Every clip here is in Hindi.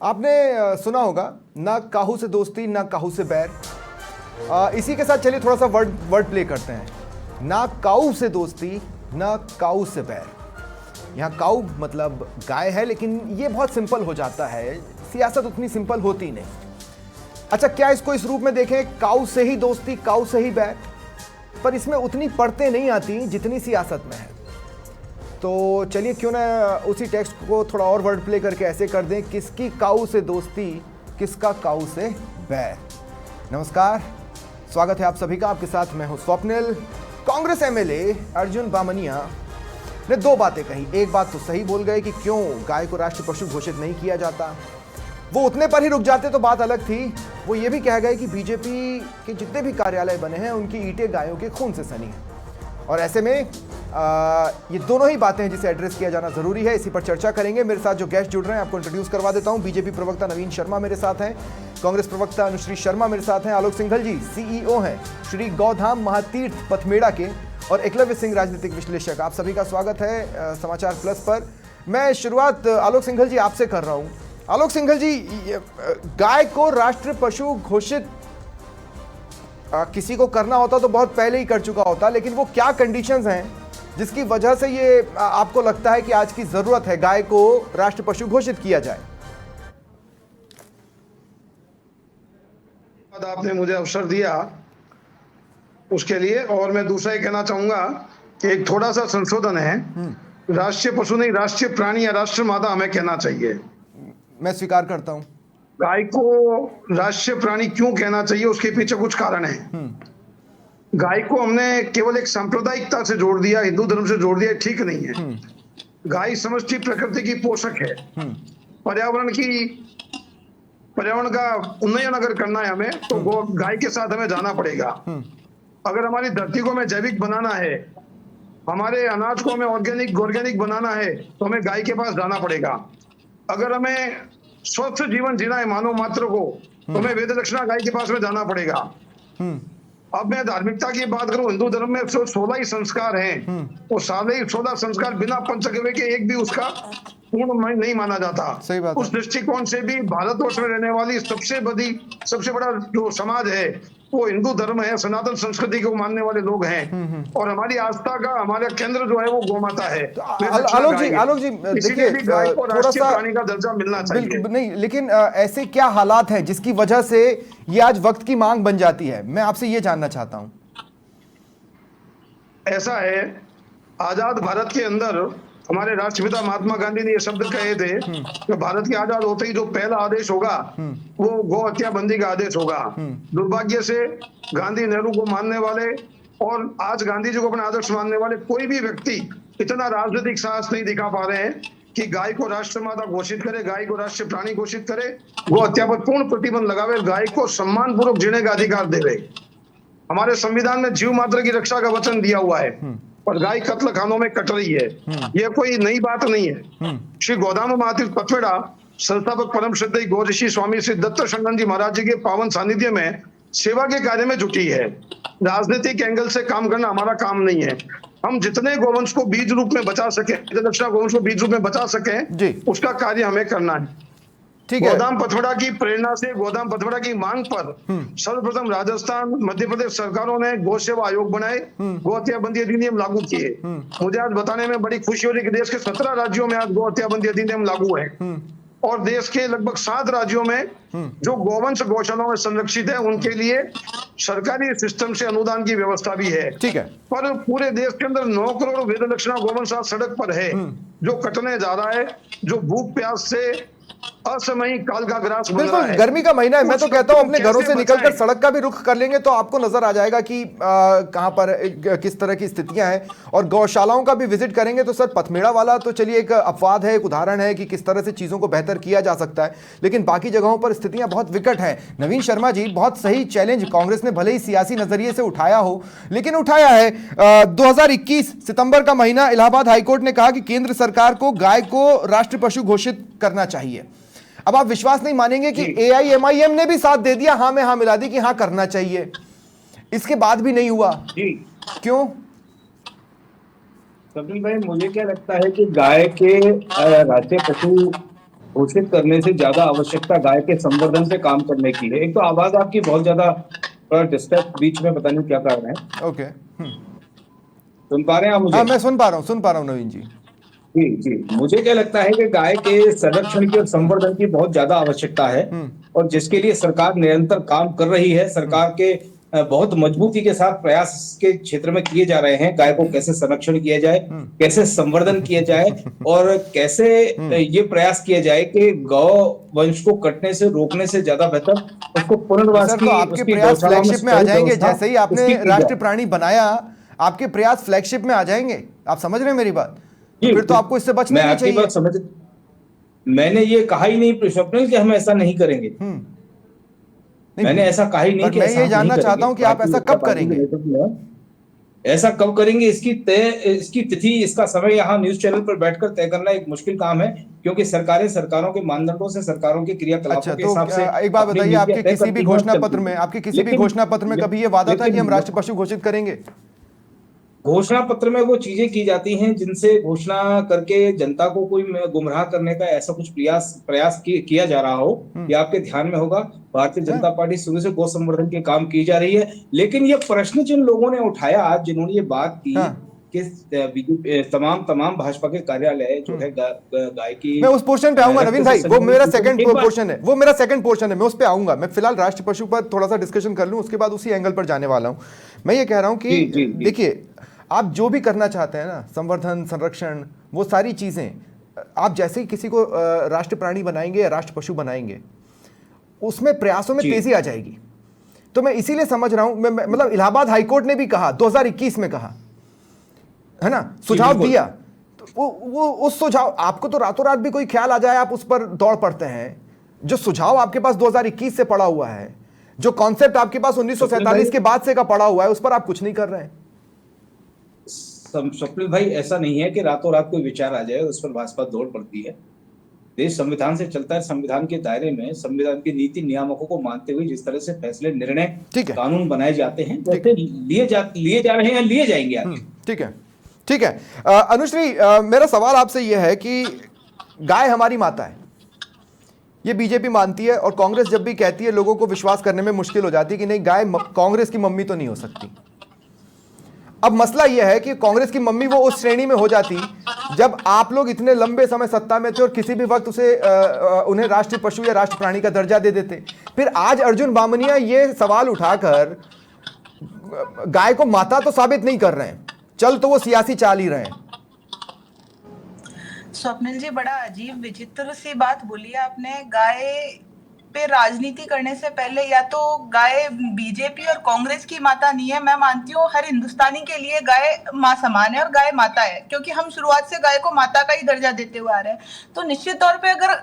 आपने सुना होगा, ना काहू से दोस्ती ना काहू से बैर। इसी के साथ चलिए थोड़ा सा वर्ड प्ले करते हैं। ना काऊ से दोस्ती ना काऊ से बैर। यहाँ काऊ मतलब गाय है, लेकिन ये बहुत सिंपल हो जाता है, सियासत उतनी सिंपल होती नहीं। अच्छा, क्या इसको इस रूप में देखें, काऊ से ही दोस्ती काऊ से ही बैर, पर इसमें उतनी परतें नहीं आती जितनी सियासत में है। तो चलिए क्यों ना उसी टेक्स्ट को थोड़ा और वर्ड प्ले करके ऐसे कर दें, किसकी काऊ से दोस्ती किसका काऊ से बैर। नमस्कार, स्वागत है आप सभी का। आपके साथ मैं हूं स्वप्निल। कांग्रेस एमएलए अर्जुन बामनिया ने दो बातें कही। एक बात तो सही बोल गए कि क्यों गाय को राष्ट्रीय पशु घोषित नहीं किया जाता, वो उतने पर ही रुक जाते तो बात अलग थी। वो ये भी कह गए कि बीजेपी के जितने भी कार्यालय बने हैं उनकी ईंटें गायों के खून से सनी है, और ऐसे में ये दोनों ही बातें हैं जिसे एड्रेस किया जाना जरूरी है। इसी पर चर्चा करेंगे। मेरे साथ जो गेस्ट जुड़ रहे हैं आपको इंट्रोड्यूस करवा देता हूं। बीजेपी प्रवक्ता नवीन शर्मा मेरे साथ हैं, कांग्रेस प्रवक्ता अनुश्री शर्मा मेरे साथ हैं, आलोक सिंघल जी सीईओ हैं श्री गौधाम महातीर्थ पथमेड़ा के, और एकलव्य सिंह राजनीतिक विश्लेषक। आप सभी का स्वागत है समाचार प्लस पर। मैं शुरुआत आलोक सिंघल जी आपसे कर रहा हूं। आलोक सिंघल जी, गाय को राष्ट्रीय पशु घोषित किसी को करना होता तो बहुत पहले ही कर चुका होता, लेकिन वो क्या कंडीशंस हैं जिसकी वजह से ये आपको लगता है कि आज की जरूरत है गाय को राष्ट्रीय पशु घोषित किया जाए? आपने मुझे अवसर दिया उसके लिए, और मैं दूसरा ही कहना चाहूंगा कि एक थोड़ा सा संशोधन है। राष्ट्रीय पशु नहीं, राष्ट्रीय प्राणी या राष्ट्र माता हमें कहना चाहिए। मैं स्वीकार करता हूं। गाय को राष्ट्रीय प्राणी क्यों कहना चाहिए, उसके पीछे कुछ कारण है। गाय को हमने केवल एक सांप्रदायिकता से जोड़ दिया, हिंदू धर्म से जोड़ दिया, ठीक नहीं है। गाय समष्टि प्रकृति की पोषक है। पर्यावरण का उन्नयन अगर करना है हमें, तो गाय के साथ हमें जाना पड़ेगा। अगर हमारी धरती को हमें जैविक बनाना है, हमारे अनाज को हमें ऑर्गेनिक बनाना है, तो हमें गाय के पास जाना पड़ेगा। अगर हमें स्वस्थ जीवन जीना है मानव मात्र को, तो हमें वेद दक्षिणा गाय के पास में जाना पड़ेगा। अब मैं धार्मिकता की बात करूं, हिंदू धर्म में 16 ही संस्कार हैं, वो सारे ही 16 संस्कार बिना पंचगव्य के एक भी उसका पूर्ण नहीं माना जाता। सही बात है। उस दृष्टिकोण से भी भारतवर्ष में रहने वाली सबसे बड़ा जो समाज है वो हिंदू धर्म है, सनातन संस्कृति को मानने वाले लोग हैं, और हमारी आस्था का हमारा केंद्र जो है वो गोमाता है। आलोक जी देखिए, थोड़ा सा प्राणी का दर्जा मिलना चाहिए। नहीं, लेकिन ऐसे क्या हालात हैं जिसकी वजह से ये आज वक्त की मांग बन जाती है? मैं आपसे ये जानना चाहता हूं। ऐसा है, आजाद भारत के अंदर हमारे राष्ट्रपिता महात्मा गांधी ने ये शब्द कहे थे कि भारत के आजाद होते ही जो पहला आदेश होगा वो गौ हत्या बंदी का आदेश होगा। दुर्भाग्य से गांधी, नेहरू को मानने वाले और आज गांधी जी को अपना आदर्श मानने वाले कोई भी व्यक्ति इतना राजनीतिक साहस नहीं दिखा पा रहे हैं कि गाय को राष्ट्रमाता घोषित करे, गाय को राष्ट्रीय प्राणी घोषित करे, गौ हत्या पर पूर्ण प्रतिबंध लगावे, गाय को सम्मान पूर्वक जीने का अधिकार देवे। हमारे संविधान में जीव मात्र की रक्षा का वचन दिया हुआ है, और गाय कत्ल खानों में कट रही है। यह कोई नई बात नहीं है। श्री गौधाम महातीर्थ पथमेड़ा संस्थापक परम श्रद्धेय गौ ऋषि स्वामी श्री दत्त शंकरन जी महाराज जी के पावन सानिध्य में सेवा के कार्य में जुटी है। राजनीतिक एंगल से काम करना हमारा काम नहीं है। हम जितने गोवंश को बीज रूप में बचा सके, दक्षिणा गोवंश को बीज रूप में बचा सके, उसका कार्य हमें करना है। गौधाम पथमेड़ा की प्रेरणा से, गौधाम पथमेड़ा की मांग पर सर्वप्रथम राजस्थान, मध्य प्रदेश सरकारों ने गौ सेवा आयोग बनाए, गौ हत्या बंदी अधिनियम लागू किए। मुझे आज बताने में बड़ी खुशी हो रही कि देश के 17 राज्यों में आज गौ हत्या बंदी अधिनियम लागू है, और देश के लगभग 7 राज्यों में जो गोवंश गौशालाओं में संरक्षित है उनके लिए सरकारी सिस्टम से अनुदान की व्यवस्था भी है। ठीक है, पर पूरे देश के अंदर 9 करोड़ वेद दक्षिणा गोवंश आज सड़क पर है, जो कटने जा रहा है, जो भूख प्यास से असमयी काल का ग्रास बन रहा है। गर्मी का महीना है, मैं तो कहता हूं अपने घरों से निकलकर सड़क का भी रुख कर लेंगे तो आपको नजर आ जाएगा कि कहां पर किस तरह की स्थितियां हैं, और गौशालाओं का भी विजिट करेंगे तो सर पथमेड़ा वाला तो चलिए एक अपवाद है, एक उदाहरण है कि किस तरह से चीजों को बेहतर किया जा सकता है, लेकिन बाकी जगहों पर स्थितियां बहुत विकट हैं। नवीन शर्मा जी, बहुत सही चैलेंज कांग्रेस ने भले ही सियासी नजरिए से उठाया हो, लेकिन उठाया है। 2021 सितंबर का महीना, इलाहाबाद हाईकोर्ट ने कहा कि केंद्र सरकार को गाय को राष्ट्रीय पशु घोषित करना चाहिए। अब आप विश्वास नहीं मानेंगे कि AIMIM ने भी साथ दे दिया, हाँ में हाँ मिला दी कि हाँ करना चाहिए, इसके बाद भी नहीं हुआ। क्यों? कपिल भाई, मुझे क्या लगता है कि गाय के राष्ट्रीय पशु घोषित करने से ज्यादा आवश्यकता गाय के संवर्धन पे काम करने की है। एक तो आवाज आपकी बहुत ज्यादा थोड़ा डिस्टर्ब, बीच में पता नहीं क्या कारण है। ओके। सुन पा रहे हैं आप मुझे? हाँ, मैं सुन पा रहा हूँ नवीन जी। जी जी, मुझे क्या लगता है कि गाय के संरक्षण की और संवर्धन की बहुत ज्यादा आवश्यकता है, और जिसके लिए सरकार निरंतर काम कर रही है। सरकार के बहुत मजबूती के साथ प्रयास के क्षेत्र में किए जा रहे हैं। गाय को कैसे संरक्षण किया जाए, कैसे संवर्धन किया जाए, और कैसे ये प्रयास किया जाए कि गौ वंश को कटने से रोकने से ज्यादा बेहतर उसको पुनर्वास सर, तो की, आपके उसकी प्रयास गौशाला में फ्लैगशिप में आ स्थायी जाएंगे व्यवस्था जैसे ही आपने उसकी की राष्ट्रीय जाए। प्राणी बनाया। आपके प्रयास फ्लैगशिप में आ जाएंगे। आप समझ रहे हैं मेरी बात? तो जी, फिर तो आपको इससे बचना मैं ही नहीं आपकी चाहिए। बात समझ, मैंने ये कहा ही नहीं स्वप्निल कि हम ऐसा नहीं करेंगे। नहीं, मैंने ऐसा कहा ही नहीं पर कि मैं ऐसा ये हम नहीं जानना चाहता करेंगे। हूं कि आप भारतीय ऐसा जनता कब पार्टी के करेंगे। नेतृत्व में ऐसा कब करेंगे, इसकी तिथि, इसका समय यहाँ न्यूज चैनल पर बैठकर तय करना एक मुश्किल काम है, क्योंकि सरकारें सरकारों के मानदंडों से, सरकारों के क्रियाकलापों अच्छा, के तो हिसाब से एक बात अपनी बताइए, नीतियां तय करती हैं और चलती हैं। आपके किसी भी लेकिन घोषणा पत्र में कभी ये वादा था कि हम राष्ट्रीय पशु घोषित करेंगे? घोषणा पत्र में वो चीजें की जाती हैं जिनसे घोषणा करके जनता को कोई गुमराह करने का ऐसा कुछ प्रयास किया जा रहा हो। ये आपके ध्यान में होगा, भारतीय जनता पार्टी शुरू से गौ संवर्धन के काम की जा रही है। लेकिन ये प्रश्न जिन लोगों ने उठाया आज, जिन्होंने ये बात की कि तमाम भाजपा के कार्यालय जो है गाय की मैं उस पोर्शन पे आऊंगा नवीन भाई, वो मेरा सेकंड एक बार पोर्शन है, मैं उस पे आऊंगा। मैं फिलहाल राष्ट्रीय पशु पर थोड़ा सा डिस्कशन कर लूं, उसके बाद उसी एंगल पर जाने वाला हूं। मैं ये कह रहा हूं कि जी, जी, जी। देखिए, आप जो भी करना चाहते हैं ना, संवर्धन, संरक्षण, वो सारी चीजें, आप जैसे ही किसी को राष्ट्रीय प्राणी बनाएंगे या राष्ट्र पशु बनाएंगे, उसमें प्रयासों में तेजी आ जाएगी। तो मैं इसीलिए समझ रहा हूं, मतलब इलाहाबाद हाईकोर्ट ने भी कहा, 2021 में कहा है ना, सुझाव दिया। तो वो उस सुझाव, आपको तो रातों रात भी कोई ख्याल आ जाए आप उस पर दौड़ पड़ते हैं। जो सुझाव आपके पास 2021 से पड़ा हुआ है, जो कॉन्सेप्ट आपके पास 1947 के बाद से का पड़ा हुआ है, उस पर आप कुछ नहीं कर रहे हैं। स्वप्निल भाई, ऐसा नहीं है कि रातों रात कोई विचार आ जाए और उस पर भाजपा दौड़ पड़ती है। देश संविधान से चलता है, संविधान के दायरे में संविधान की नीति नियामकों को मानते हुए जिस तरह से फैसले, निर्णय, कानून बनाए जाते हैं, वैसे लिए जा रहे हैं, लिए जाएंगे आगे। ठीक है। अनुश्री, मेरा सवाल आपसे यह है कि गाय हमारी माता है, ये बीजेपी मानती है, और कांग्रेस जब भी कहती है लोगों को विश्वास करने में मुश्किल हो जाती है कि नहीं, गाय कांग्रेस की मम्मी तो नहीं हो सकती। अब मसला यह है कि कांग्रेस की मम्मी वो उस श्रेणी में हो जाती जब आप लोग इतने लंबे समय सत्ता में थे और किसी भी वक्त उन्हें राष्ट्रीय पशु या राष्ट्र प्राणी का दर्जा दे देते। फिर आज अर्जुन बामनिया ये सवाल उठाकर गाय को माता तो साबित नहीं कर रहे हैं, चल तो वो सियासी चाल ही रहे हैं। स्वप्निल जी, बड़ा अजीब विचित्र सी बात बोली आपने। गाय पे राजनीति करने से पहले, या तो गाय बीजेपी और कांग्रेस की माता नहीं है, मैं मानती हूँ हर हिंदुस्तानी के लिए गाय माँ समान है और गाय माता है, क्योंकि हम शुरुआत से गाय को माता का ही दर्जा देते हुए आ रहे हैं। तो निश्चित तौर पे अगर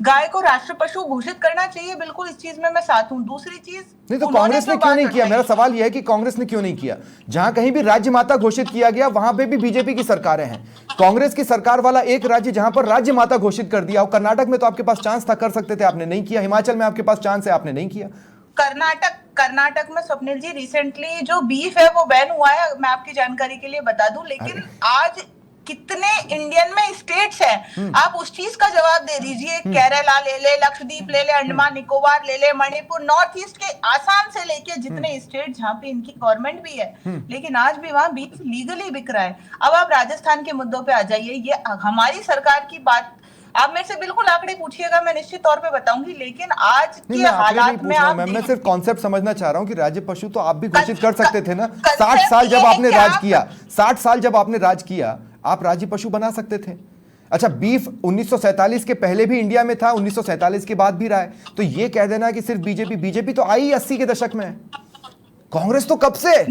गाय को राष्ट्र पशु घोषित करना चाहिए, बिल्कुल इस चीज में मैं साथ हूँ। दूसरी चीज, नहीं तो कांग्रेस ने क्यों नहीं किया? मेरा सवाल यह है कि कांग्रेस ने क्यों नहीं किया? जहां कहीं भी राज्य माता घोषित किया गया वहां पे भी बीजेपी की सरकारें हैं। कांग्रेस की सरकार वाला एक राज्य जहां पर राज्य माता घोषित कर दिया, और कर्नाटक में तो आपके पास चांस था, कर सकते थे, आपने नहीं किया। हिमाचल में आपके पास चांस है, आपने नहीं किया। कर्नाटक में स्वप्निल जी रिसेंटली जो बीफ है वो बैन हुआ है, मैं आपकी जानकारी के लिए बता दूं। लेकिन आज कितने इंडियन में स्टेट्स हैं, आप उस चीज का जवाब दे दीजिए। केरला ले ले, लक्षद्वीप ले ले, अंडमान निकोबार ले ले, मणिपुर, नॉर्थ ईस्ट के आसाम से लेके जितने स्टेट जहाँ पे इनकी गवर्नमेंट भी है, लेकिन आज भी वहाँ बीफ लीगली बिक रहा है। अब आप राजस्थान के मुद्दों पे आ जाइए। ये हमारी सरकार की बात, आप मेरे से बिल्कुल आंकड़े पूछिएगा, मैं निश्चित तौर पे बताऊंगी। लेकिन आज के हालात में आप, मैं सिर्फ कॉन्सेप्ट समझना चाह रहा हूं कि राज्य पशु तो आप भी घोषित कर सकते थे ना। 60 साल जब आपने राज किया, 60 साल जब आपने राज किया, आप राज्य पशु बना सकते थे। अच्छा, बीफ 1947 के पहले भी इंडिया में था, 1947 के बाद भी रहा है। तो ये कह देना कि सिर्फ बीजेपी तो आई 80 के दशक में है, कांग्रेस तो कब से।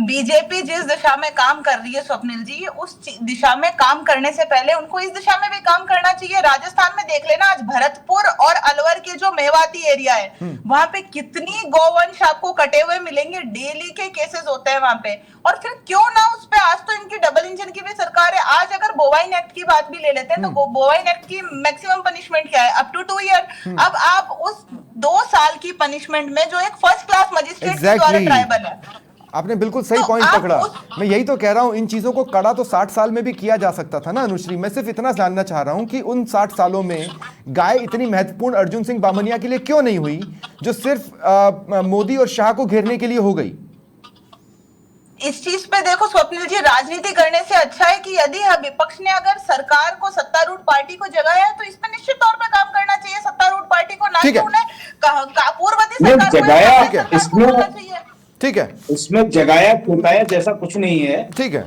बीजेपी जिस दिशा में काम कर रही है स्वप्निल जी, उस दिशा में काम करने से पहले उनको इस दिशा में भी काम करना चाहिए। राजस्थान में देख लेना, आज भरतपुर और अलवर के जो मेवाती एरिया है, वहां पे कितनी गौवंश आपको कटे हुए मिलेंगे, डेली के केसेस होते हैं वहां पे। और फिर क्यों ना उस पे, आज तो इनकी डबल इंजन की भी सरकार है। आज अगर बोवाइन एक्ट की बात भी ले लेते हैं, तो बोवाइन एक्ट की मैक्सिमम पनिशमेंट क्या है? Up to 2 year. अब आप उस 2 साल की पनिशमेंट में, जो एक फर्स्ट क्लास मजिस्ट्रेट के द्वारा ट्रायबल है, आपने बिल्कुल सही तो पॉइंट आप पकड़ा। उस- मैं यही तो कह रहा हूं, इन चीजों को कड़ा तो 60 साल में भी किया जा सकता था ना अनुश्री। मैं सिर्फ इतना जानना चाह रहा हूं कि उन 60 सालों में गाय इतनी महत्वपूर्ण अर्जुन सिंह बामनिया के लिए क्यों नहीं हुई, जो सिर्फ मोदी और शाह को घेरने के लिए हो गई। इस चीज पे देखो स्वप्निल जी, राजनीति करने से अच्छा है कि यदि विपक्ष ने अगर सरकार को, सत्तारूढ़ पार्टी को जगाया है, तो इसमें निश्चित तौर पे काम करना चाहिए सत्तारूढ़ पार्टी को, ना ठीक कि है। उन्हें पूर्ववर्ती नहीं, सरकार को जगाया, या सरकार को इसमें- बोलना चाहिए। ठीक है, इसमें जगाया फुटाया जैसा कुछ नहीं है। ठीक है।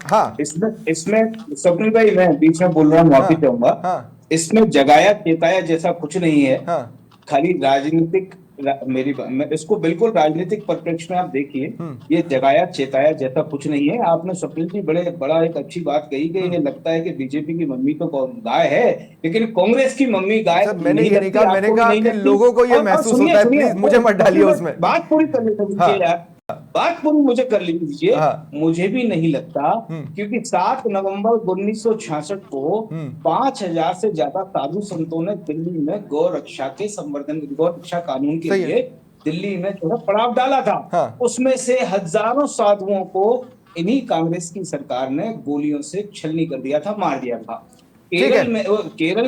हाँ इसमें स्वप्निल भाई, मैं बीच में बोल रहा हूँ, माफी हाँ, चाहूंगा। हाँ। इसमें जगाया चेताया जैसा कुछ नहीं है। हाँ। खाली राजनीतिक मैं इसको बिल्कुल राजनीतिक परिप्रेक्ष्य में आप देखिए, ये जगाया चेताया जैसा कुछ नहीं है। आपने स्वप्निल जी बड़ा एक अच्छी बात कही कि ये लगता है कि बीजेपी की मम्मी तो गाय है, लेकिन कांग्रेस की मम्मी गाय सर, मैंने ये नहीं लगती, कहा, मैंने आपको भी कहा नहीं कि लगती। लोगों को ये और महसूस सुनिए, होता है, सुनिए, प्लीज मुझे मत डालिए उसमें। बात पूरी कर लीजिए हाँ। यार, बात पूरी मुझे कर लीजिए। हाँ। मुझे भी नहीं लगता, क्योंकि 7 नवंबर 1966 को 5000 से ज्यादा साधु संतों ने दिल्ली में गौ रक्षा के संवर्धन, गौ रक्षा कानून के सही है। लिए दिल्ली में जो है पड़ाव डाला था। हाँ। उसमें से हजारों साधुओं को इन्हीं कांग्रेस की सरकार ने गोलियों से छलनी कर दिया था, मार दिया था। ठीक है। केरल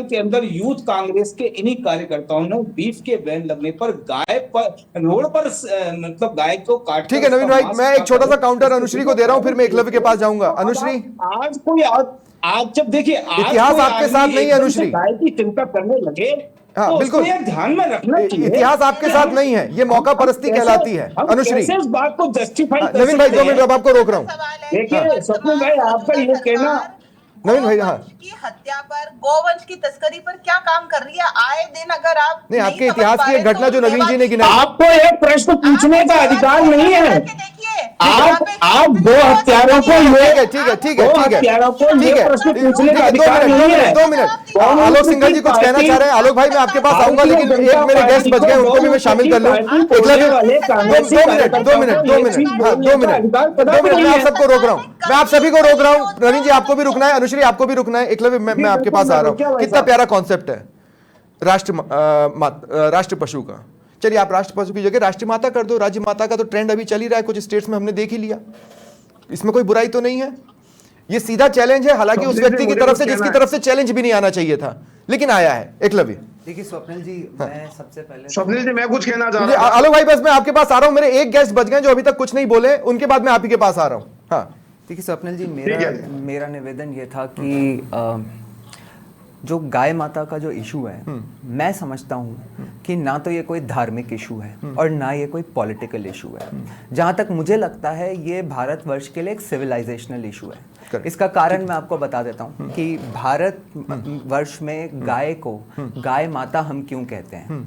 के अंदर यूथ कांग्रेस के इन्हीं कार्यकर्ताओं ने बीफ के बैन लगने पर गाय पर रोड पर मतलब गाय को काट। ठीक है नवीन भाई, मैं एक छोटा सा काउंटर अनुश्री को दे रहा हूं, फिर मैं एकलव्य के पास जाऊंगा। अनुश्री, आज जब देखिए, इतिहास आपके साथ नहीं है अनुश्री। गाय की चिंता करने लगे, हाँ, तो बिल्कुल। उसको ध्यान में रखना चाहिए। इतिहास आपके साथ नहीं है, ये मौका परस्ती कहलाती है अनुश्री। इस बात को जस्टिफाई नवीन भाई 2 मिनट, अब आपको रोक रहा हूं। सवाल है देखिए, कि स्वप्निल भाई, आपका ये कहना, नवीन भाई, हाँ। गोवंश की हत्या पर, गोवंश की तस्करी पर क्या काम कर रही है? आए दिन अगर आप नहीं, आपके समझ इतिहास पा की रहे एक घटना तो जो नवीन जी ने गिनाई। आपको एक प्रश्न पूछने का अधिकार नहीं है। आप दो हत्यारों को ये ठीक है, ठीक है, दो ठीक है, हत्यारों को ये ठीक है। प्रश्न पूछने ठीक का है, 2 अधिकार मिनट, नहीं है। 2 मिनट। आलोक सिंघल जी कुछ कहना चाह रहे हैं। आलोक भाई, मैं आपके पास आऊंगा, लेकिन एक मेरे गेस्ट बच गए, उनको भी मैं शामिल कर लूं। एकलव्य, 2 मिनट, 2 मिनट, 2 मिनट, हाँ, 2 मिनट, 2 मिनट। मैं आप सबको रोक रहा हूं, मैं आप सभी को रोक रहा हूं। नवीन जी आपको भी रुकना है, अनुश्री आपको भी रुकना है। एकलव्य, मैं आपके पास आ रहा हूं। कितना प्यारा कॉन्सेप्ट है राष्ट्र पशु का। चलिए, आप राष्ट्र पशु की जगह राष्ट्रीय माता कर दो। राज्य माता का तो ट्रेंड अभी चल ही रहा है, कुछ स्टेट्स में हमने देख ही लिया, इसमें कोई बुराई तो नहीं है। ये सीधा चैलेंज है, हालांकि उस व्यक्ति की तरफ से जिसकी तरफ से चैलेंज भी नहीं आना चाहिए था, लेकिन आया है। एकलव्य, देखिए स्वप्निल जी, मैं सबसे पहले स्वप्निल जी, मैं कुछ कहना चाह रहा था। आलोक भाई, बस मैं आपके पास आ रहा हूं। मेरे एक गेस्ट बच गए जो अभी तक कुछ नहीं बोले, उनके बाद मैं आप ही के पास आ रहा हूं। हाँ, देखिए स्वप्निल जी, ठीक है। मेरा निवेदन ये था कि जो गाय माता का जो इशू है, मैं समझता हूँ कि ना तो ये कोई धार्मिक इशू है और ना ये कोई पॉलिटिकल इशू है। जहाँ तक मुझे लगता है, ये भारतवर्ष के लिए एक सिविलाइजेशनल इशू है। Correct. इसका कारण मैं आपको बता देता हूँ कि भारत वर्ष में गाय को गाय माता हम क्यों कहते हैं।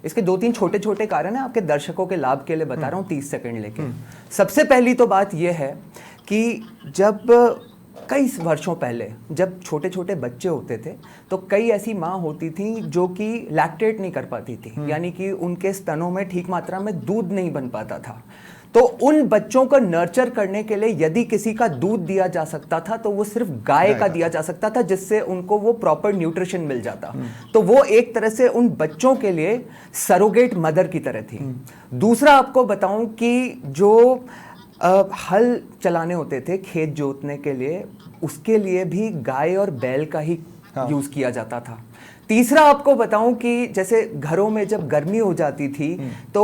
इसके 2-3 छोटे छोटे कारण हैं, आपके दर्शकों के लाभ के लिए बता रहा हूँ, 30 सेकंड लेके। सबसे पहली तो बात यह है कि जब कई वर्षों पहले जब छोटे छोटे बच्चे होते थे, तो कई ऐसी माँ होती थी जो कि लैक्टेट नहीं कर पाती थी, यानी कि उनके स्तनों में ठीक मात्रा में दूध नहीं बन पाता था। तो उन बच्चों को नर्चर करने के लिए यदि किसी का दूध दिया जा सकता था, तो वो सिर्फ गाय का दिया जा सकता था, जिससे उनको वो प्रॉपर न्यूट्रिशन मिल जाता। तो वो एक तरह से उन बच्चों के लिए सरोगेट मदर की तरह थी। दूसरा आपको बताऊं कि जो हल चलाने होते थे खेत जोतने के लिए, उसके लिए भी गाय और बैल का ही यूज किया जाता था। तीसरा आपको बताऊं कि जैसे घरों में जब गर्मी हो जाती थी, तो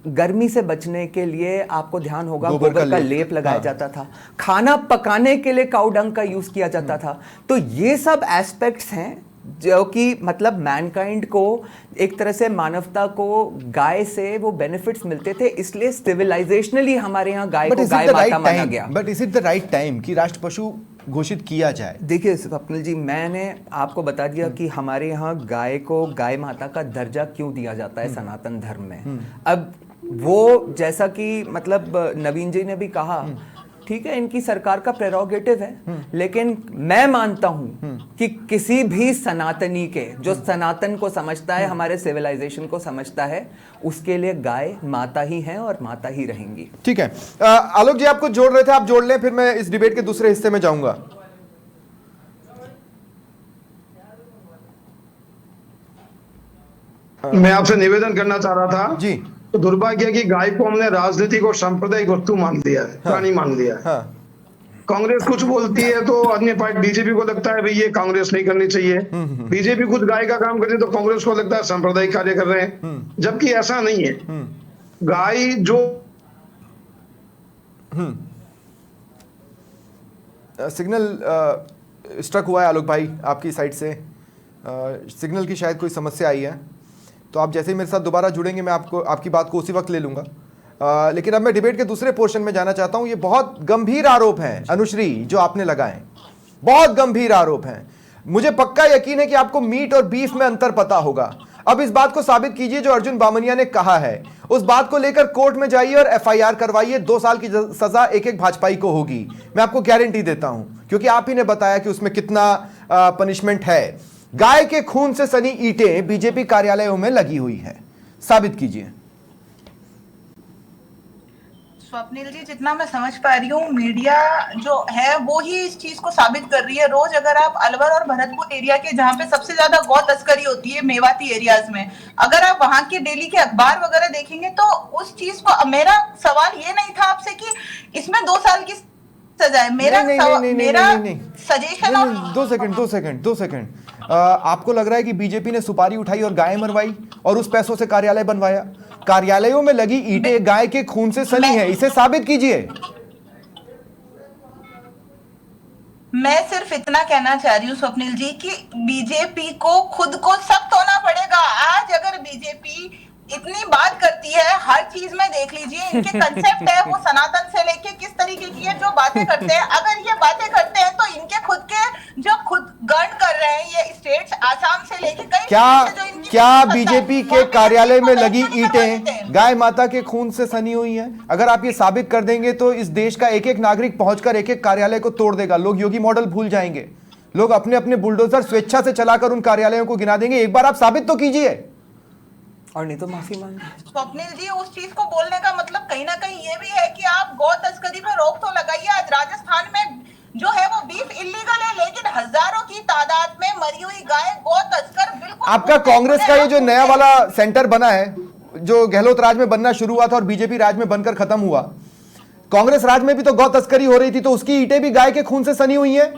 गर्मी से बचने के लिए आपको ध्यान होगा गोबर का लेप लगाया जाता था। खाना पकाने के लिए काऊ डंग का यूज किया जाता था। तो ये सब एस्पेक्ट्स हैं जो कि मतलब मैनकाइंड को, एक तरह से मानवता को गाय से वो बेनिफिट्स मिलते थे, इसलिए सिविलाइजेशनली हमारे यहाँ गाय को गाय माता माना गया। But is it the right time कि राष्ट्र पशु घोषित किया जाए? देखिए स्वप्निल जी, मैंने आपको बता दिया कि हमारे यहाँ गाय को गाय माता का दर्जा क्यों दिया जाता है सनातन धर्म में। अब वो जैसा कि मतलब नवीन जी ने भी कहा, ठीक है, इनकी सरकार का प्रेरोगेटिव है, लेकिन मैं मानता हूं कि किसी भी सनातनी के, जो सनातन को समझता है, हमारे सिविलाइजेशन को समझता है, उसके लिए गाय माता ही है और माता ही रहेंगी। ठीक है, आलोक जी आपको जोड़ रहे थे, आप जोड़ लें, फिर मैं इस डिबेट के दूसरे हिस्से में जाऊंगा। मैं आपसे निवेदन करना चाह रहा था जी, तो दुर्भाग्य है कि गाय को हमने राजनीतिक और सांप्रदायिक वस्तु मान लिया है, प्राणी मान लिया है। हाँ कांग्रेस कुछ बोलती है तो अन्य पार्टी बीजेपी को लगता है भाई ये कांग्रेस नहीं करनी चाहिए, बीजेपी कुछ गाय का काम करती है तो कांग्रेस को लगता है सांप्रदायिक कार्य कर रहे हैं, जबकि ऐसा नहीं है। गाय जो सिग्नल स्ट्रक हुआ है आलोक भाई आपकी साइड से, सिग्नल की शायद कोई समस्या आई है, तो आप जैसे ही मेरे साथ दोबारा जुड़ेंगे मैं आपको आपकी बात को उसी वक्त ले लूँगा। लेकिन अब मैं डिबेट के दूसरे पोर्शन में जाना चाहता हूँ। ये बहुत गंभीर आरोप हैं अनुश्री जो आपने लगाए, बहुत गंभीर आरोप हैं। मुझे पक्का यकीन है कि आपको मीट और बीफ में अंतर पता होगा। अब इस बात को साबित कीजिए जो अर्जुन बामनिया ने कहा है, उस बात को लेकर कोर्ट में जाइए और एफआईआर करवाइए। 2 साल की सजा एक एक भाजपाई को होगी, मैं आपको गारंटी देता हूं, क्योंकि आप ही ने बताया कि उसमें कितना पनिशमेंट है। गाय के खून से सनी ईंटें बीजेपी कार्यालयों में लगी हुई है, साबित कीजिए। स्वप्निल जी, जितना मैं समझ पा रही हूँ मीडिया जो है वो ही इस चीज को साबित कर रही है। रोज अगर आप अलवर और भरतपुर एरिया के जहाँ पे सबसे ज्यादा गौ तस्करी होती है मेवाती एरियाज में, अगर आप वहां के डेली के अखबार वगैरह देखेंगे तो उस चीज को, मेरा सवाल ये नहीं था आपसे कि इसमें 2 साल की सजा है। मेरा सजेशन और 2 सेकंड आपको लग रहा है कि बीजेपी ने सुपारी उठाई और गाय मरवाई और उस पैसों से कार्यालय बनवाया? कार्यालयों में लगी ईंटें गाय के खून से सनी है, इसे साबित कीजिए। मैं सिर्फ इतना कहना चाह रही हूँ स्वप्निल जी कि बीजेपी को खुद को सख्त होना पड़ेगा। आज अगर बीजेपी इतनी बात करती है, हर चीज में देख लीजिए इनके कंसेप्ट है वो सनातन से लेके किस तरीके की है जो बातें करते हैं। अगर ये बातें करते हैं तो इनके खुद के जो खुद गवर्न कर रहे हैं ये स्टेट्स, आसाम से लेके कई क्या बीजेपी के कार्यालय में लगी ईंटें गाय माता के खून से सनी हुई हैं? अगर आप ये साबित कर देंगे तो इस देश का एक एक नागरिक पहुंचकर एक एक कार्यालय को तोड़ देगा। लोग योगी मॉडल भूल जाएंगे, लोग अपने अपने बुलडोजर स्वेच्छा से चलाकर उन कार्यालयों को गिना देंगे। एक बार आप साबित तो कीजिए, और नहीं तो माफी मांगे। स्वप्निल जी, उस चीज को बोलने का मतलब कहीं ना कहीं ये भी है कि आप गौ तस्करी पे रोक तो लगाइए। आज राजस्थान में जो है वो बीफ इलीगल है, लेकिन हजारों की तादाद में मरी हुई गाय गौ तस्कर बिल्कुल। आपका कांग्रेस का ये जो नया वाला सेंटर बना है, जो गहलोत राज में बनना शुरू हुआ था और बीजेपी राज में बनकर खत्म हुआ, कांग्रेस राज में भी तो गौ तस्करी हो रही थी, तो उसकी ईंटें भी गाय के खून से सनी हुई है।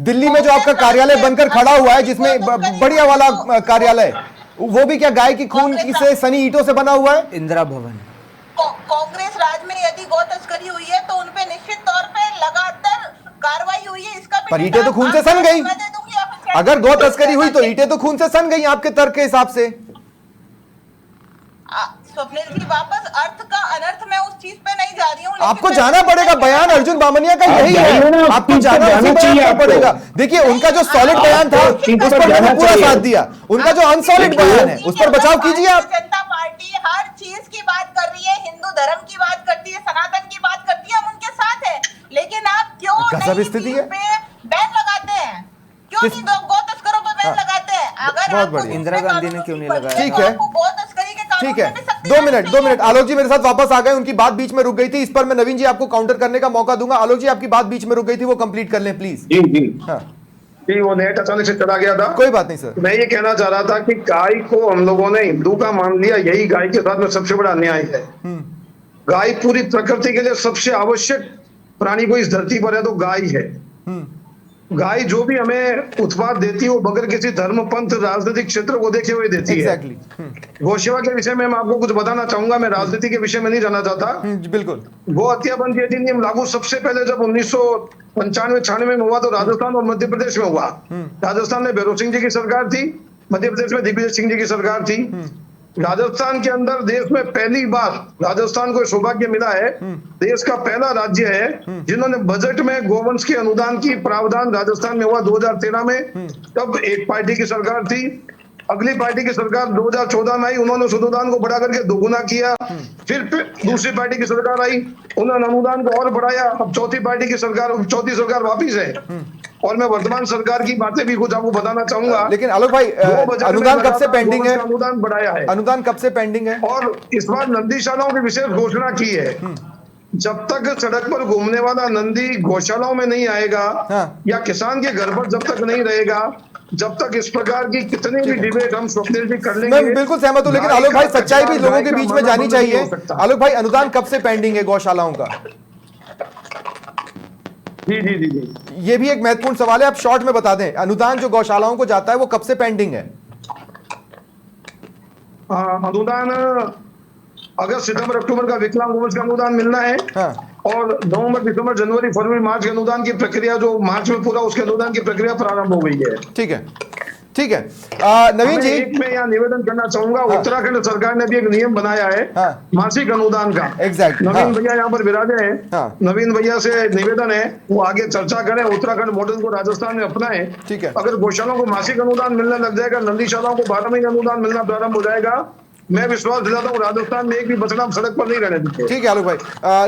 दिल्ली में जो आपका कार्यालय बनकर खड़ा हुआ है, जिसमें बढ़िया वाला कार्यालय, वो भी क्या गाय की खून से सनी ईंटों से बना हुआ है? इंदिरा भवन। कांग्रेस राज में यदि गौ तस्करी हुई है तो उनपे निश्चित तौर पे लगातार कार्रवाई हुई है। इसका पर ईंटें तो खून से सन गई। अगर गौ तस्करी हुई तो ईंटें तो खून से सन गई आपके तर्क के हिसाब से। स्वप्निल जी, वापस अर्थ का अनर्थ मैं उस चीज पे नहीं जा रही हूँ। आपको जाना पड़ेगा, बयान अर्जुन बामनिया का यही है, आपको जाना पड़ेगा। देखिए उनका जो सॉलिड बयान था उस पर मैंने पूरा साथ दिया, उनका जो अनसॉलिड बयान है उस पर बचाव कीजिए आप। जनता पार्टी हर चीज की बात कर रही है, हिंदू धर्म की बात करती है, सनातन की बात करती है, हम उनके साथ हैं। लेकिन आप क्यों नहीं स्थिति है, बैन लगाते हैं? क्यों नहीं गौ तस्करों पर बैन लगाते हैं? अगर बहुत बढ़िया, इंदिरा गांधी ने क्यों नहीं लगाया? ठीक है, गौ तस्करी के ठीक है। 2 मिनट आलोक जी मेरे साथ वापस आ गए, उनकी बात बीच में रुक गई थी। इस पर मैं नवीन जी आपको काउंटर करने का मौका दूंगा। आलोक जी आपकी बात बीच में रुक गई थी, वो कंप्लीट कर लें प्लीज। जी जी हाँ जी, वो नेट अचानक से चला गया था। कोई बात नहीं सर। मैं ये कहना चाह रहा था कि गाय को हम लोगों ने हिंदू का मान लिया, यही गाय के साथ में सबसे बड़ा अन्याय है। गाय पूरी प्रकृति के लिए सबसे आवश्यक प्राणी को इस धरती पर है तो गाय है। गाय जो भी हमें उत्पाद देती है वो बगैर किसी धर्म, पंथ, राजनीतिक क्षेत्र को देखे हुए देती है। गौ सेवा के विषय में मैं आपको कुछ बताना चाहूंगा, मैं राजनीति के विषय में नहीं जाना चाहता। बिल्कुल। गौ हत्या बंदी अधिनियम लागू सबसे पहले जब 1995-96 में हुआ तो राजस्थान और मध्य प्रदेश में हुआ। राजस्थान में भैरव सिंह जी की सरकार थी, मध्य प्रदेश में दिग्विजय सिंह जी की सरकार थी। राजस्थान के अंदर देश में पहली बार राजस्थान को सौभाग्य मिला है, देश का पहला राज्य है जिन्होंने बजट में गोवंश के अनुदान की प्रावधान राजस्थान में हुआ 2013 में। तब एक पार्टी की सरकार थी, अगली पार्टी की सरकार 2014 में आई, उन्होंने उस अनुदान को बढ़ा करके दोगुना किया। फिर दूसरी पार्टी की सरकार आई, उन्होंने अनुदान को और बढ़ाया। अब चौथी पार्टी की सरकार, चौथी सरकार वापिस है। और मैं वर्तमान सरकार की बातें भी कुछ आपको बताना चाहूंगा। लेकिन आलोक भाई, अनुदान कब से पेंडिंग है? अनुदान बढ़ाया है, अनुदान कब से पेंडिंग है? और इस बार नंदीशालाओं की विशेष घोषणा की है। जब तक सड़क पर घूमने वाला नंदी गौशालाओं में नहीं आएगा, या किसान के घर पर जब तक नहीं रहेगा, जब तक इस प्रकार की कितने भी डिबेट हम स्वप्निल जी कर लेंगे, मैं बिल्कुल सहमत हूं, लेकिन गाय आलोक भाई का सच्चाई भी कचरा, लोगों गाय के का बीच में मरना जानी बंद नहीं चाहिए। हो सकता। आलोक भाई, अनुदान कब से पेंडिंग है गौशालाओं का? जी जी जी जी। ये भी एक महत्वपूर्ण सवाल है, आप शॉर्ट में बता दें, अनुदान जो गौशालाओं को जाता है वो कब से पेंडिंग है? अनुदान अगस्त सितंबर अक्टूबर का विकलांग मोर्चा का अनुदान मिलना है। हाँ। और नवंबर दिसंबर जनवरी फरवरी मार्च के अनुदान की प्रक्रिया, जो मार्च में पूरा उसके अनुदान की प्रक्रिया प्रारंभ हो गई है। ठीक है, ठीक है। नवीन मैं जी, एक में यहाँ निवेदन करना चाहूंगा, हाँ। उत्तराखंड सरकार ने भी एक नियम बनाया है हाँ। मासिक अनुदान का। Exact, नवीन हाँ। भैया यहाँ पर विराजे हैं। हाँ। नवीन भैया से निवेदन है वो आगे चर्चा करें, उत्तराखंड मॉडल को राजस्थान में अपनाएं। ठीक है। अगर गौशालाओं को मासिक अनुदान मिलने लग जाएगा, नंदीशालाओं को 12 महीने अनुदान मिलना प्रारंभ हो जाएगा, मैं विश्वास दिलाता हूँ राजस्थान में एक भी बछड़ा सड़क पर नहीं रहने देंगे। ठीक है आलोक भाई,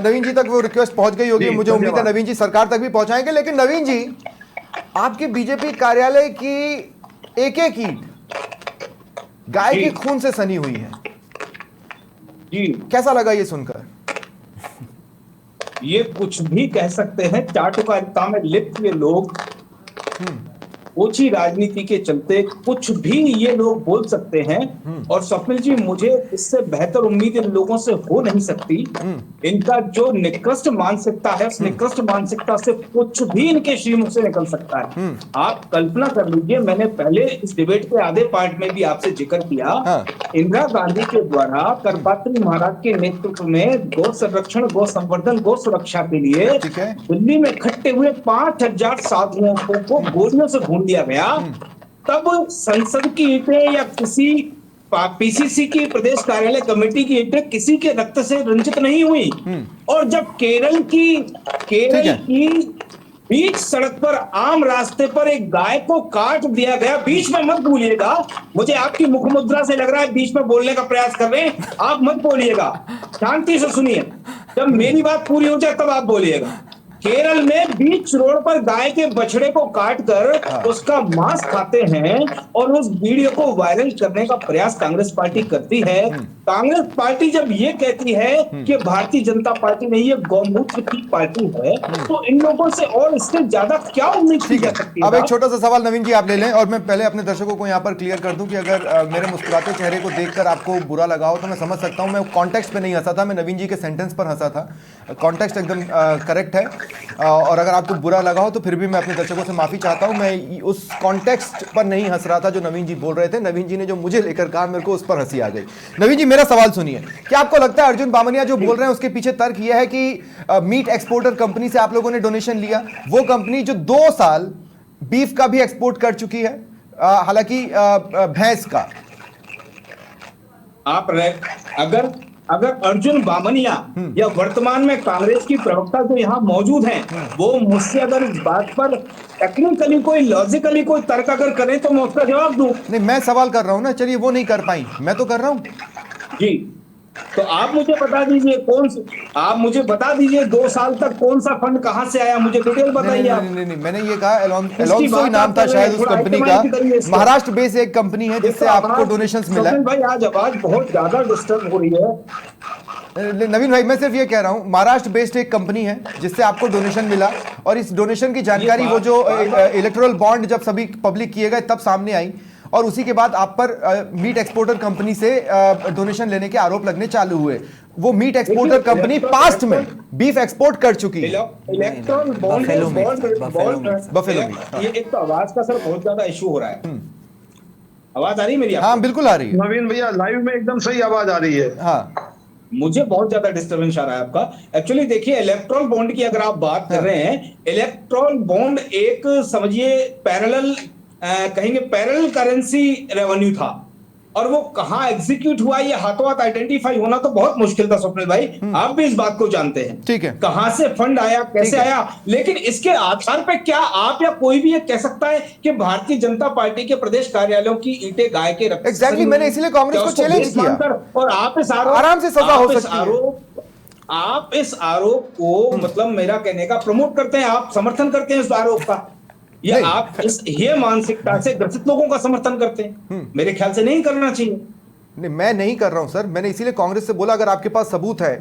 नवीन जी तक वो रिक्वेस्ट पहुंच गई होगी, जी, मुझे उम्मीद है धन्यवाद। नवीन जी सरकार तक भी पहुंचाएंगे। लेकिन नवीन जी, आपके बीजेपी कार्यालय की एक एक ईंट गाय के जी। खून से सनी हुई है, जी, कैसा लगा ये सुनकर? ये कुछ भी कह सकते हैं, चाटुकारिता में लिप्त ये लोग ओछी राजनीति के चलते कुछ भी ये लोग बोल सकते हैं। और स्वप्निल जी, मुझे इससे बेहतर उम्मीद इन लोगों से हो नहीं सकती। इनका जो निकृष्ट मानसिकता है, उस निकृष्ट मानसिकता से कुछ भी इनके श्रीमुख से निकल सकता है। आप कल्पना कर लीजिए, मैंने पहले इस डिबेट के आधे पार्ट में भी आपसे जिक्र किया, हाँ। इंदिरा गांधी के द्वारा करपात्री महाराज के नेतृत्व में गौ संरक्षण, गौ संवर्धन, गौ सुरक्षा के लिए ठीक है। दिल्ली में इकट्ठे हुए 5000 साधुओं को गोलियों से भून दिया गया। तब संसद की ईंटें या किसी पीसीसी की प्रदेश कार्यालय कमेटी की ईंटें किसी के रक्त से रंजित नहीं हुई। और जब केरल की बीच सड़क पर आम रास्ते पर एक गाय को काट दिया गया, बीच में मत भूलिएगा, मुझे आपकी मुखमुद्रा से लग रहा है बीच में बोलने का प्रयास कर रहे हैं, आप मत बोलिएगा, शांति से सुनिए, जब मेरी बात पूरी हो जाए तब आप बोलिएगा। केरल में बीच रोड पर गाय के बछड़े को काटकर उसका मांस खाते हैं और उस वीडियो को वायरल करने का प्रयास कांग्रेस पार्टी करती है। कांग्रेस पार्टी जब ये कहती है कि भारतीय जनता पार्टी नहीं, ये गौमूत्र की पार्टी है, तो इन लोगों से और इससे ज्यादा क्या उम्मीद की जा सकती है? अब एक छोटा सा सवाल नवीन जी आप ले लें, और मैं पहले अपने दर्शकों को यहाँ पर क्लियर कर दूं कि अगर मेरे मुस्कुराते चेहरे को देखकर आपको बुरा लगा हो तो मैं समझ सकता हूँ। मैं कॉन्टेक्स्ट पे नहीं हंसा था, मैं नवीन जी के सेंटेंस पर हंसा था। कॉन्टेक्स्ट एकदम करेक्ट है, और अगर आपको बुरा लगा हो तो फिर भी मैं अपने दर्शकों से माफी चाहता हूं। मैं उस कॉन्टेक्स्ट पर नहीं हंस रहा था जो नवीन जी बोल रहे थे। नवीन जी ने जो मुझे लेकर कहा, मेरे को उस पर हंसी आ गई। नवीन जी, मेरा सवाल सुनिए, क्या आपको लगता है अर्जुन बामनिया जो बोल रहे हैं उसके पीछे तर्क यह है कि मीट एक्सपोर्टर कंपनी से आप लोगों ने डोनेशन लिया, वो कंपनी जो 2 साल बीफ का भी एक्सपोर्ट कर चुकी है, हालांकि भैंस का? आप अगर अर्जुन बामनिया या वर्तमान में कांग्रेस की प्रवक्ता जो यहाँ मौजूद हैं, वो मुझसे अगर इस बात पर टेक्निकली कोई लॉजिकली कोई तर्क अगर करें तो मैं उसका जवाब दूं। नहीं, मैं सवाल कर रहा हूं ना, चलिए वो नहीं कर पाई, मैं तो कर रहा हूं। जी, तो आप मुझे बता दीजिए आप मुझे बता दीजिए 2 साल तक कौन सा फंड कहां से आया, मुझे डिटेल बताइए आप। नहीं, मैंने ये कहा एलोंसो ही नाम था शायद उस कंपनी का, महाराष्ट्र बेस्ड एक कंपनी है जिससे आपको डोनेशंस मिला है। भाई आज आवाज बहुत ज्यादा डिस्टर्ब हो रही है। नवीन भाई, मैं सिर्फ ये कह रहा हूं, महाराष्ट्र बेस्ड एक कंपनी है जिससे आपको डोनेशन मिला, और इस डोनेशन की जानकारी वो जो इलेक्टोरल बॉन्ड जब सभी पब्लिक किए गए तब सामने आई, और उसी के बाद आप पर मीट एक्सपोर्टर कंपनी से डोनेशन लेने के आरोप लगने चालू हुए। वो मीट एक्सपोर्टर कंपनी पास्ट में बीफ एक्सपोर्ट कर चुकी है। Electron bond buffalo meet. ये एक तो आवाज का सर बहुत ज्यादा इशू हो रहा है। आवाज आ रही है मेरी आपको? हाँ बिल्कुल आ रही है नवीन भैया, लाइव में एकदम सही आवाज आ रही है। हाँ, मुझे बहुत ज्यादा डिस्टर्बेंस आ रहा है आपका। एक्चुअली देखिए, इलेक्ट्रॉल बॉन्ड की अगर आप बात कर रहे हैं, इलेक्ट्रॉल बॉन्ड एक समझिए पैरेलल कहेंगे पैरेलल करेंसी रेवेन्यू था, और वो कहां एग्जीक्यूट हुआ ये हाथों हाथ आइडेंटिफाई होना तो बहुत मुश्किल था स्वप्निल भाई, आप भी इस बात को जानते हैं। ठीक है, कहां से फंड आया, कैसे आया, लेकिन इसके आधार पर क्या आप या कोई भी ये कह सकता है कि भारतीय जनता पार्टी के प्रदेश कार्यालयों की ईंटें गाय के रक्त? एग्जैक्टली, मैंने इसीलिए कांग्रेस को चैलेंज किया, और आप इस आरोप आराम से सजा हो सकती है। आप इस आरोप को मतलब मेरा कहने का प्रमोट करते हैं, आप समर्थन करते हैं इस आरोप का, या आप ये मानसिकता से ग्रसित लोगों का समर्थन करते हैं? मेरे ख्याल से नहीं करना चाहिए। नहीं, मैं नहीं कर रहा हूं सर, मैंने इसीलिए कांग्रेस से बोला अगर आपके पास सबूत है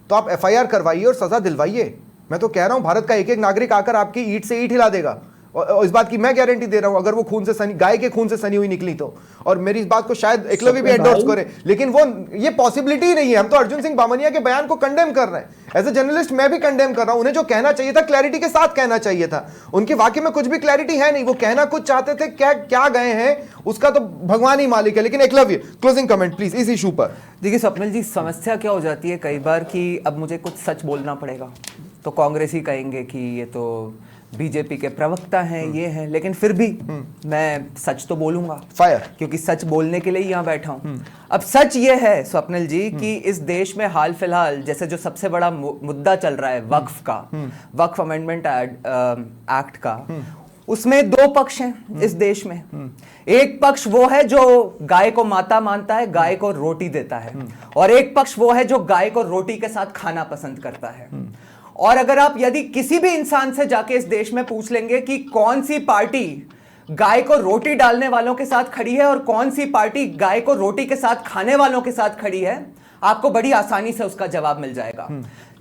तो आप एफआईआर करवाइए और सजा दिलवाइए। मैं तो कह रहा हूं भारत का एक एक नागरिक आकर आपकी ईंट से ईंट हिला देगा, और इस बात की मैं गारंटी दे रहा हूं, अगर वो खून से सनी, गाय के खून से सनी हुई निकली तो, और मेरी इस बात को शायद एकलव्य भी एंडोर्स करे, लेकिन वो ये पॉसिबिलिटी ही नहीं है। हम तो अर्जुन सिंह बामनिया के बयान को कंडेम कर रहे हैं। एज ए जर्नलिस्ट मैं भी कंडेम कर रहा हूं। उन्हें जो कहना चाहिए था क्लैरिटी के साथ कहना चाहिए था। उनके वाक्य में कुछ भी क्लैरिटी है नहीं, वो कहना कुछ चाहते थे, क्या क्या गए हैं उसका तो भगवान ही मालिक है। लेकिन एकलव्य, क्लोजिंग कमेंट प्लीज इस इशू पर। देखिए स्वप्निल जी, समस्या क्या हो जाती है कई बार कि अब मुझे कुछ सच बोलना पड़ेगा, तो कांग्रेस ही कहेंगे कि ये तो बीजेपी के प्रवक्ता हैं, ये हैं, लेकिन फिर भी मैं सच तो बोलूंगा, फायर, क्योंकि सच बोलने के लिए यहाँ बैठा हूं। अब सच ये है स्वप्निल जी कि इस देश में हाल फिलहाल जैसे जो सबसे बड़ा मुद्दा चल रहा है वक्फ का, वक्फ अमेंडमेंट एक्ट का, उसमें दो पक्ष हैं इस देश में। एक पक्ष वो है जो गाय को माता मानता है, गाय को रोटी देता है, और एक पक्ष वो है जो गाय को रोटी के साथ खाना पसंद करता है। और अगर आप यदि किसी भी इंसान से जाके इस देश में पूछ लेंगे कि कौन सी पार्टी गाय को रोटी डालने वालों के साथ खड़ी है और कौन सी पार्टी गाय को रोटी के साथ खाने वालों के साथ खड़ी है, आपको बड़ी आसानी से उसका जवाब मिल जाएगा।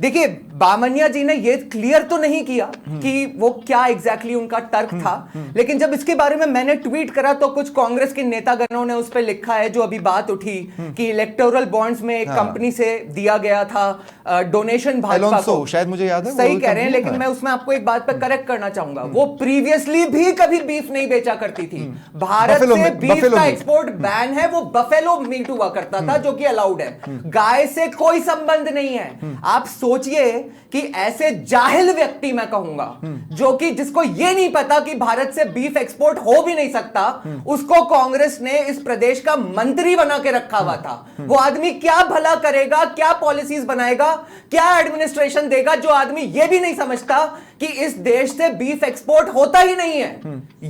देखिए, बामनिया जी ने ये क्लियर तो नहीं किया कि वो क्या एग्जैक्टली उनका तर्क था, लेकिन जब इसके बारे में मैंने ट्वीट करा तो कुछ कांग्रेस के नेतागणों ने उस पर लिखा है, जो अभी बात उठी कि इलेक्टोरल बॉन्ड्स में एक कंपनी से दिया गया था डोनेशन भाजपा को, शायद मुझे याद है, सही कह रहे हैं, लेकिन मैं उसमें आपको एक बात पर करेक्ट करना चाहूंगा, वो प्रीवियसली भी कभी बीफ नहीं बेचा करती थी। भारत से बीफ का एक्सपोर्ट बैन है, वो बफेलो मीट हुआ करता था जो कि अलाउड है, गाय से कोई संबंध नहीं है। आप सोचिए कि ऐसे जाहिल व्यक्ति, मैं कहूंगा, जो कि जिसको ये नहीं पता कि भारत से बीफ एक्सपोर्ट हो भी नहीं सकता, उसको कांग्रेस ने इस प्रदेश का मंत्री बना के रखा हुआ था। वो आदमी क्या भला करेगा, क्या पॉलिसीज बनाएगा, क्या एडमिनिस्ट्रेशन देगा, जो आदमी ये भी नहीं समझता कि इस देश से बीफ एक्सपोर्ट होता ही नहीं है।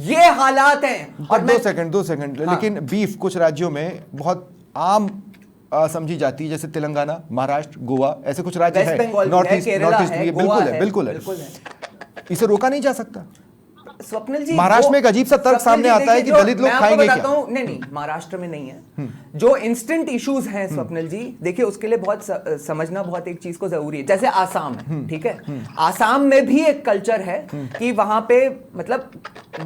ये हालात हैं। और दो सेकंड, लेकिन बीफ कुछ राज्यों में बहुत आम समझी जाती है, जैसे तेलंगाना, महाराष्ट्र, गोवा, ऐसे कुछ राज्य है, नॉर्थ ईस्ट में, बिल्कुल है। इसे रोका नहीं जा सकता। स्वप्निल जी, महाराष्ट्र में एक अजीब सा तर्क सामने आता है कि दलित लोग खाएंगे क्या? नहीं, महाराष्ट्र में नहीं है। जो इंस्टेंट इश्यूज हैं स्वप्निल जी, देखिए उसके लिए बहुत समझना बहुत एक चीज को जरूरी है। जैसे आसाम है, ठीक है, आसाम में भी एक कल्चर है कि वहां पे मतलब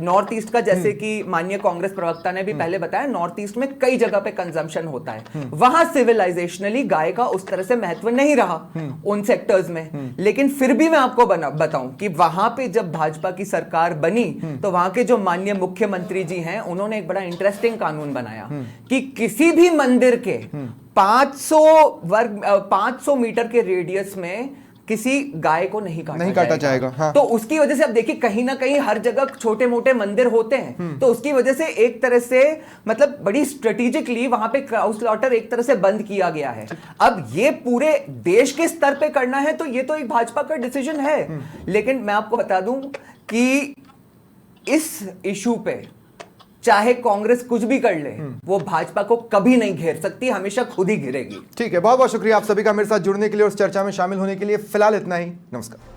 नॉर्थ ईस्ट का, जैसे कि माननीय कांग्रेस प्रवक्ता ने भी पहले बताया, नॉर्थ ईस्ट में कई जगह पे कंजम्पशन होता है। वहां सिविलाइजेशनली गाय का उस तरह से महत्व नहीं रहा उन सेक्टर्स में, लेकिन फिर भी मैं आपको बताऊं कि वहां पे जब भाजपा की सरकार बनी तो वहां के जो माननीय मुख्यमंत्री जी हैं, उन्होंने एक बड़ा इंटरेस्टिंग कानून बनाया कि किसी भी मंदिर के 500 मीटर के रेडियस में किसी गाय को नहीं काटा जाएगा। हाँ। तो उसकी वजह से अब देखिए, कहीं ना कहीं हर जगह छोटे मोटे मंदिर होते हैं, तो उसकी वजह से एक तरह से मतलब बड़ी स्ट्रेटेजिकली वहां पे काउ स्लॉटर एक तरह से बंद किया गया है। अब ये पूरे देश के स्तर पे करना है तो ये तो एक भाजपा का डिसीजन है, लेकिन मैं आपको बता दूं कि इस इशू पे चाहे कांग्रेस कुछ भी कर ले, वो भाजपा को कभी नहीं घेर सकती, हमेशा खुद ही घेरेगी। ठीक है, बहुत बहुत शुक्रिया आप सभी का मेरे साथ जुड़ने के लिए और इस चर्चा में शामिल होने के लिए। फिलहाल इतना ही, नमस्कार।